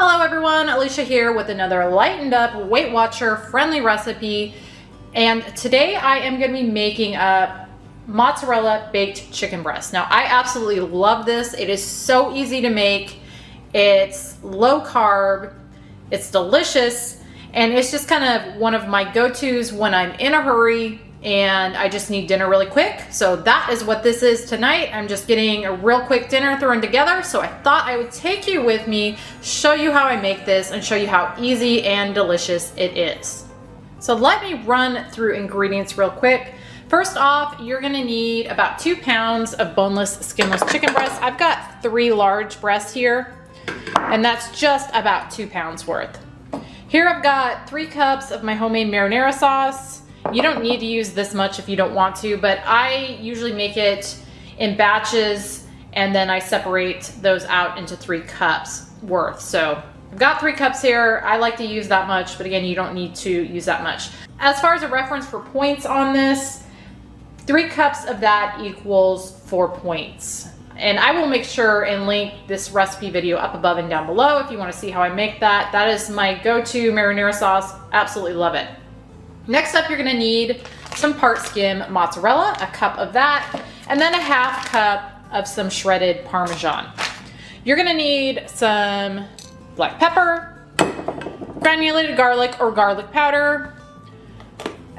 Hello everyone, Alicia here with another Lightened Up Weight Watcher friendly recipe. And today I am going to be making a mozzarella baked chicken breast. Now I absolutely love this. It is so easy to make. It's low carb, it's delicious, and it's just kind of one of my go-tos when I'm in a hurry and I just need dinner really quick. So that is what this is tonight. I'm just getting a real quick dinner thrown together. So I thought I would take you with me, show you how I make this, and show you how easy and delicious it is. So let me run through ingredients real quick. First off, you're gonna need about 2 pounds of boneless, skinless chicken breasts. I've got 3 large breasts here, and that's just about 2 pounds worth. Here I've got 3 cups of my homemade marinara sauce. You don't need to use this much if you don't want to, but I usually make it in batches and then I separate those out into 3 cups worth. So I've got 3 cups here. I like to use that much, but again, you don't need to use that much. As far as a reference for points on this, 3 cups of that equals 4 points. And I will make sure and link this recipe video up above and down below if you want to see how I make that. That is my go-to marinara sauce. Absolutely love it. Next up, you're gonna need some Part-skim mozzarella, a cup of that, and then a ½ cup of some shredded Parmesan. You're gonna need some black pepper, granulated garlic or garlic powder,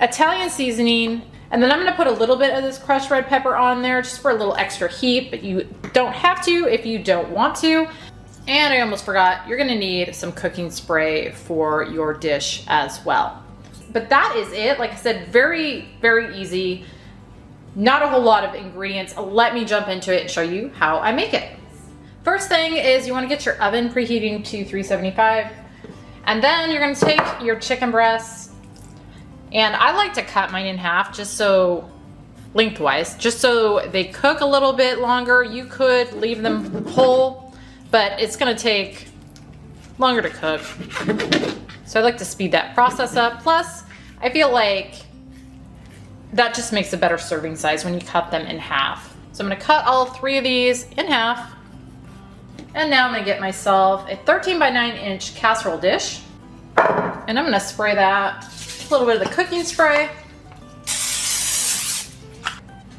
Italian seasoning, and then I'm gonna put a little bit of this crushed red pepper on there just for a little extra heat, but you don't have to if you don't want to. And I almost forgot, you're gonna need some cooking spray for your dish as well. But that is it. Like I said, very, very easy. Not a whole lot of ingredients. Let me jump into it and show you how I make it. First thing is you want to get your oven preheating to 375. And then you're going to take your chicken breasts. And I like to cut mine in half just so lengthwise, just so they cook a little bit longer. You could leave them whole, but it's going to take longer to cook. So I like to speed that process up. Plus, I feel like that just makes a better serving size when you cut them in half. So I'm gonna cut all 3 of these in half. And now I'm gonna get myself a 13 by 9 inch casserole dish. And I'm gonna spray that with a little bit of the cooking spray.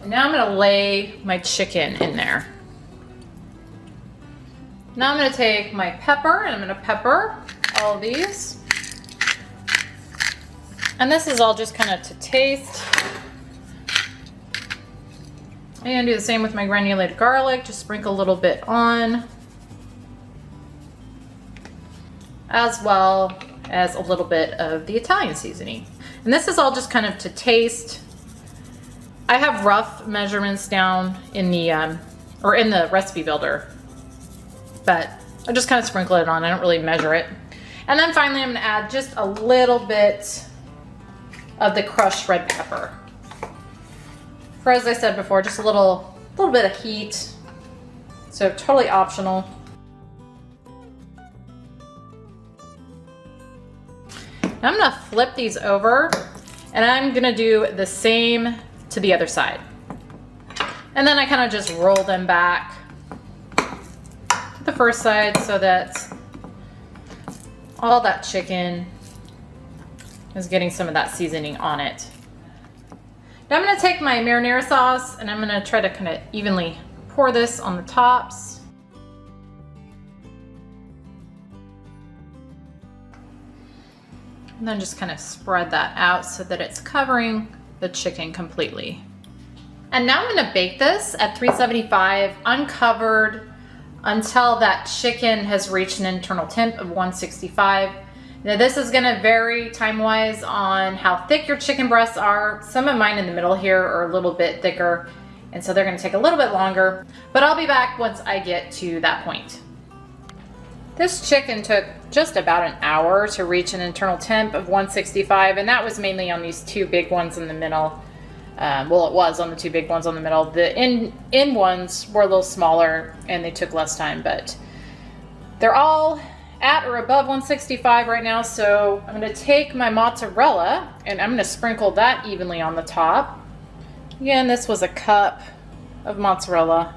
And now I'm gonna lay my chicken in there. Now I'm gonna take my pepper and I'm gonna pepper all of these. And this is all just kind of to taste. And do the same with my granulated garlic, just sprinkle a little bit on. As well as a little bit of the Italian seasoning. And this is all just kind of to taste. I have rough measurements down in the, in the recipe builder, but I just kind of sprinkle it on. I don't really measure it. And then finally, I'm gonna add just a little bit of the crushed red pepper. For, as I said before, just a little bit of heat. So totally optional. Now I'm gonna flip these over and I'm gonna do the same to the other side. And then I kind of just roll them back to the first side so that all that chicken is getting some of that seasoning on it. Now I'm gonna take my marinara sauce and I'm gonna try to kind of evenly pour this on the tops. And then just kind of spread that out so that it's covering the chicken completely. And now I'm gonna bake this at 375 uncovered until that chicken has reached an internal temp of 165. Now this is gonna vary time-wise on how thick your chicken breasts are. Some of mine in the middle here are a little bit thicker, and so they're gonna take a little bit longer, but I'll be back once I get to that point. This chicken took just about an hour to reach an internal temp of 165, and that was mainly on these 2 big ones in the middle. Well, it was on the 2 big ones on the middle. The in ones were a little smaller and they took less time, but they're all at or above 165 right now. So I'm going to take my mozzarella and I'm going to sprinkle that evenly on the top. Again, this was a cup of mozzarella,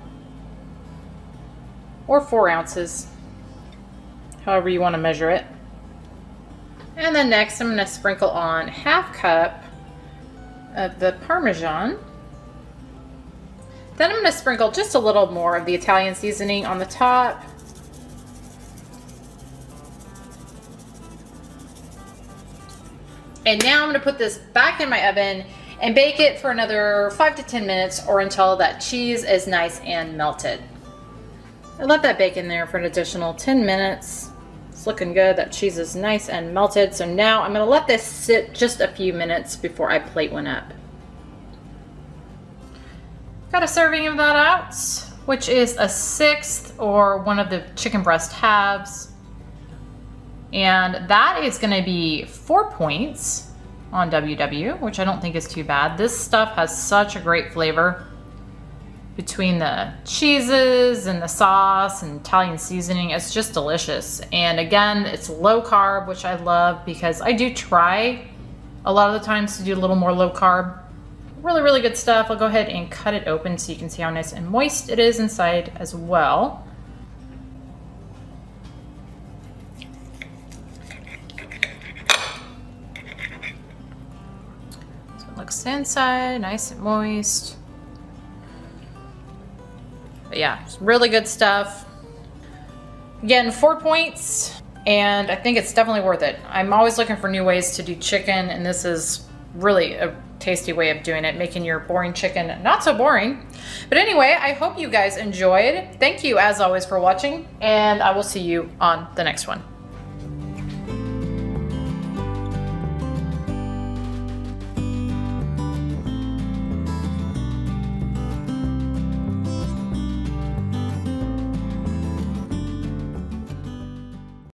or 4 ounces. however you want to measure it. And then next I'm going to sprinkle on 1/2 cup of the Parmesan. Then I'm going to sprinkle just a little more of the Italian seasoning on the top. And now I'm going to put this back in my oven and bake it for another 5 to 10 minutes or until that cheese is nice and melted. I let that bake in there for an additional 10 minutes. It's looking good. That cheese is nice and melted. So now I'm going to let this sit just a few minutes before I plate one up. Got a serving of that out, which is a 1/6 or one of the chicken breast halves. And that is going to be 4 points on WW, which I don't think is too bad. This stuff has such a great flavor between the cheeses and the sauce and Italian seasoning. It's just delicious. And again, it's low carb, which I love because I do try a lot of the times to do a little more low carb. Really, really good stuff. I'll go ahead and cut it open so you can see how nice and moist it is inside as well. So it looks inside, nice and moist. But yeah, it's really good stuff. Again, 4 points, and I think it's definitely worth it. I'm always looking for new ways to do chicken, and this is really a tasty way of doing it, making your boring chicken not so boring. But anyway, I hope you guys enjoyed. Thank you as always for watching, and I will see you on the next one.